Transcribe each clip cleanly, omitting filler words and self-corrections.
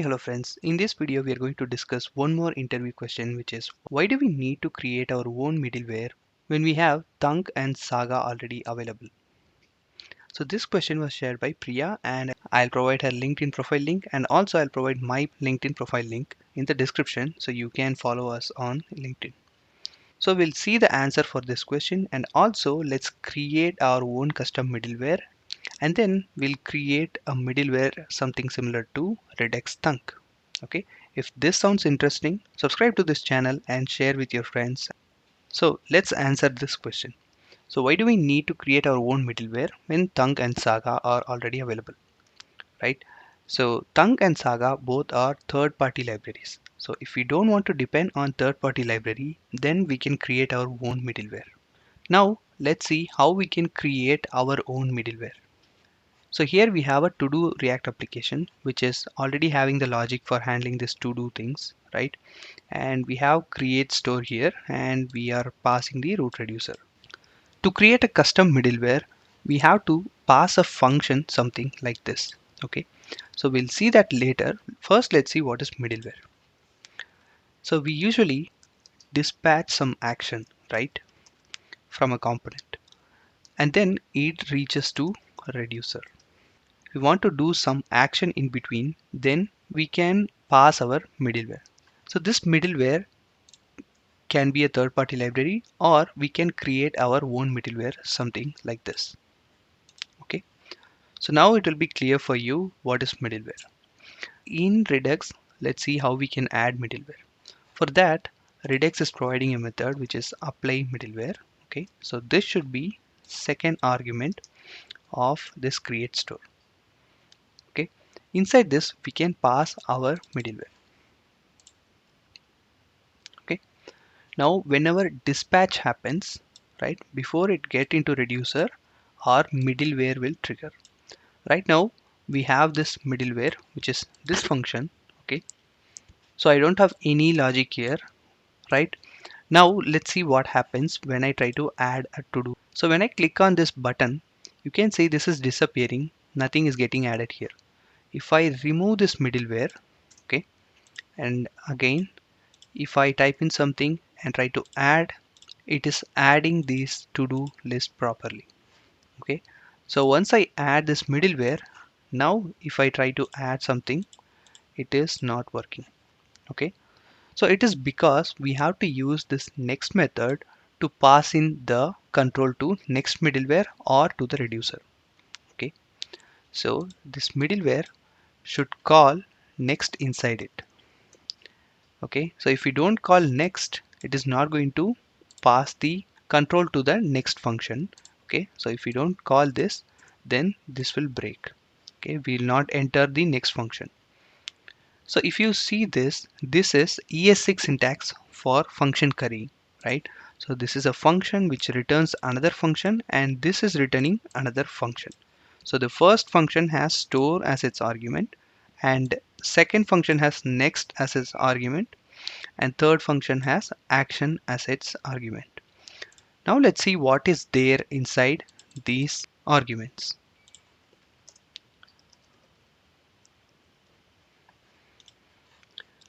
Hello friends. In this video, we are going to discuss one more interview question, which is why do we need to create our own middleware when we have Thunk and Saga already available? So this question was shared by Priya and I'll provide her LinkedIn profile link and also I'll provide my LinkedIn profile link in the description so you can follow us on LinkedIn. So we'll see the answer for this question and also let's create our own custom middleware and then we'll create a middleware something similar to Redux Thunk. Okay, if this sounds interesting, subscribe to this channel and share with your friends. So let's answer this question. So why do we need to create our own middleware when Thunk and Saga are already available, right? So Thunk and Saga both are third-party libraries. So if we don't want to depend on third-party library, then we can create our own middleware. Now let's see how we can create our own middleware. So here we have a to-do React application, which is already having the logic for handling this to-do things, right? And we have create store here and we are passing the root reducer. To create a custom middleware, we have to pass a function something like this. Okay, so we'll see that later. First, let's see what is middleware. So we usually dispatch some action, right, from a component, and then it reaches to a reducer. We want to do some action in between, then we can pass our middleware. So this middleware can be a third-party library or we can create our own middleware, something like this. Okay, so now it will be clear for you what is middleware. In Redux, let's see how we can add middleware. For that, Redux is providing a method which is apply middleware. Okay, so this should be second argument of this create store. Okay, inside this we can pass our middleware. Okay, now whenever dispatch happens, right, before it get into reducer, our middleware will trigger. Right now we have this middleware which is this function. Okay, so I don't have any logic here, right? Now let's see what happens when I try to add a to do. So when I click on this button, you can see this is disappearing, nothing is getting added here. If I remove this middleware, okay, and again if I type in something and try to add, it is adding this to do list properly. Okay, so once I add this middleware, now if I try to add something, it is not working. Okay, so it is because we have to use this next method to pass in the control to next middleware or to the reducer. Okay, so this middleware should call next inside it. Okay, so if we don't call next, it is not going to pass the control to the next function. Okay, so if we don't call this, then this will break. Okay, we will not enter the next function. So if you see this, this is ES6 syntax for function curry, right? So this is a function which returns another function and this is returning another function. So the first function has store as its argument and second function has next as its argument and third function has action as its argument. Now let's see what is there inside these arguments.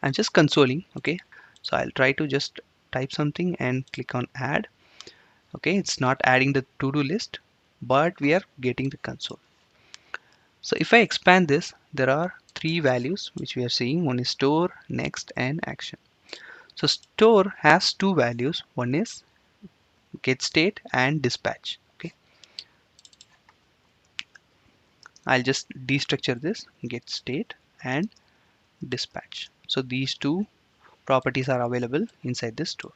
I'm just consoling. Okay, so I'll try to just type something and click on add. Okay, it's not adding the to-do list, but we are getting the console. So if I expand this, there are three values which we are seeing. One is store, next, and action. So store has two values. One is get state and dispatch. Okay, I'll just destructure this get state and dispatch. So these two properties are available inside this store.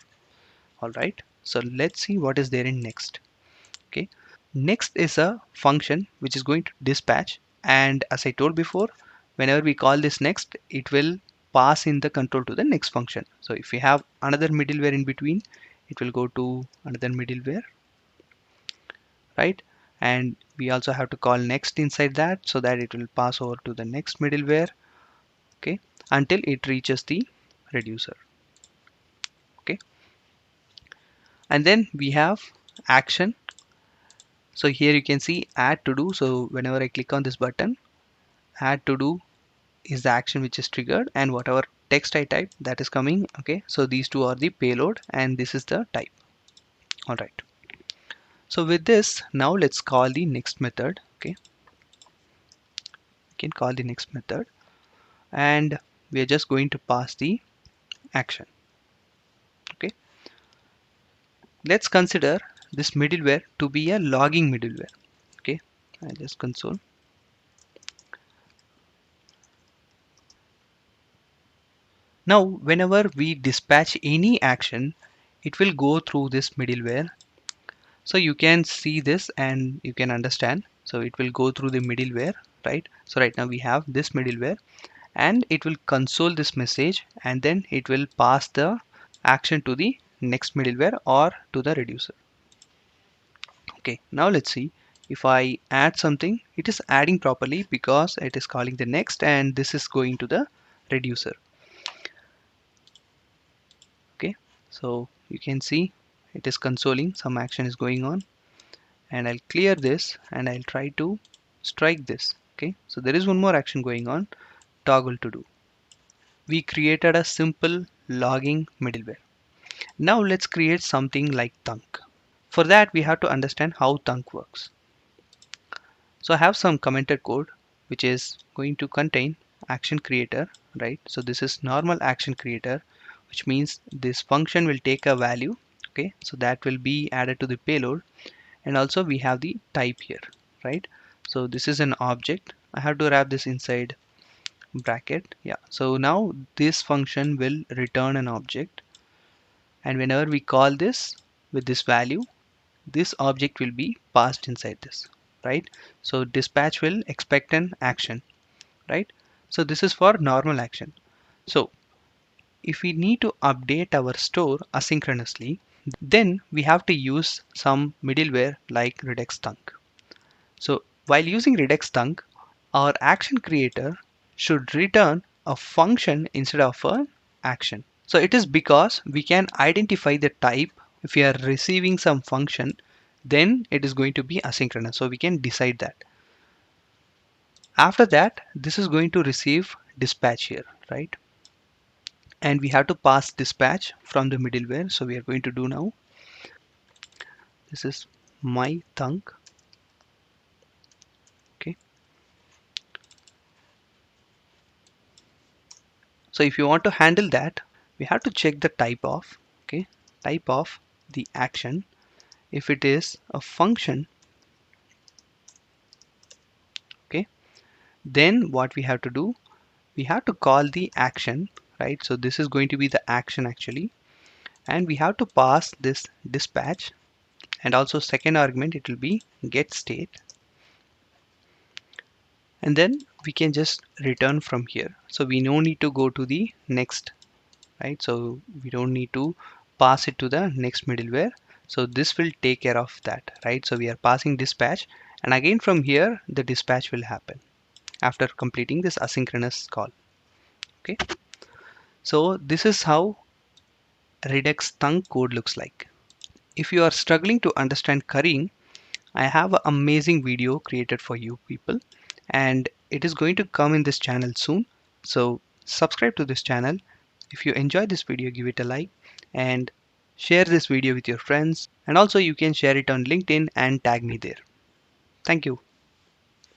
All right, so let's see what is there in next. Okay, next is a function which is going to dispatch, and as I told before, whenever we call this next, it will pass in the control to the next function. So if we have another middleware in between, it will go to another middleware, right? And we also have to call next inside that so that it will pass over to the next middleware. Okay, until it reaches the reducer. Okay, and then we have action. So here you can see add to do. So whenever I click on this button, add to do is the action which is triggered, and whatever text I type, that is coming. Okay, so these two are the payload and this is the type. All right, so with this, now let's call the next method. Okay, we can call the next method, and we are just going to pass the action. Okay, let's consider this middleware to be a logging middleware. Okay, I just console. Now whenever we dispatch any action, it will go through this middleware. So you can see this and you can understand. So it will go through the middleware, right? So right now we have this middleware, and it will console this message, and then it will pass the action to the next middleware or to the reducer. Okay, now let's see. If I add something, it is adding properly because it is calling the next, and this is going to the reducer. Okay, so you can see it is consoling, some action is going on, and I'll clear this and I'll try to strike this. Okay, so there is one more action going on, toggle to do. We created a simple logging middleware. Now let's create something like Thunk. For that, we have to understand how Thunk works. So I have some commented code which is going to contain action creator, right? So this is normal action creator, which means this function will take a value. Okay, so that will be added to the payload, and also we have the type here, right? So this is an object. I have to wrap this inside bracket. Yeah, so now this function will return an object, and whenever we call this with this value, this object will be passed inside this, right? So dispatch will expect an action, right? So this is for normal action. So if we need to update our store asynchronously, then we have to use some middleware like Redux Thunk. So while using Redux Thunk, our action creator should return a function instead of an action. So it is because we can identify the type. If we are receiving some function, then it is going to be asynchronous. So we can decide that. After that, this is going to receive dispatch here, right? And we have to pass dispatch from the middleware. So we are going to do now. This is my thunk. Okay. So if you want to handle that, we have to check the type of, okay, type of the action. If it is a function, okay, then what we have to do, we have to call the action, right? So this is going to be the action actually, and we have to pass this dispatch, and also second argument it will be get state, and then we can just return from here. So we no need to go to the next, right? So we don't need to pass it to the next middleware. So this will take care of that, right? So we are passing dispatch, and again from here the dispatch will happen after completing this asynchronous call. Okay, so this is how Redux Thunk code looks like. If you are struggling to understand currying, I have an amazing video created for you people, and it is going to come in this channel soon. So subscribe to this channel. If you enjoyed this video, give it a like and share this video with your friends. And also you can share it on LinkedIn and tag me there. Thank you.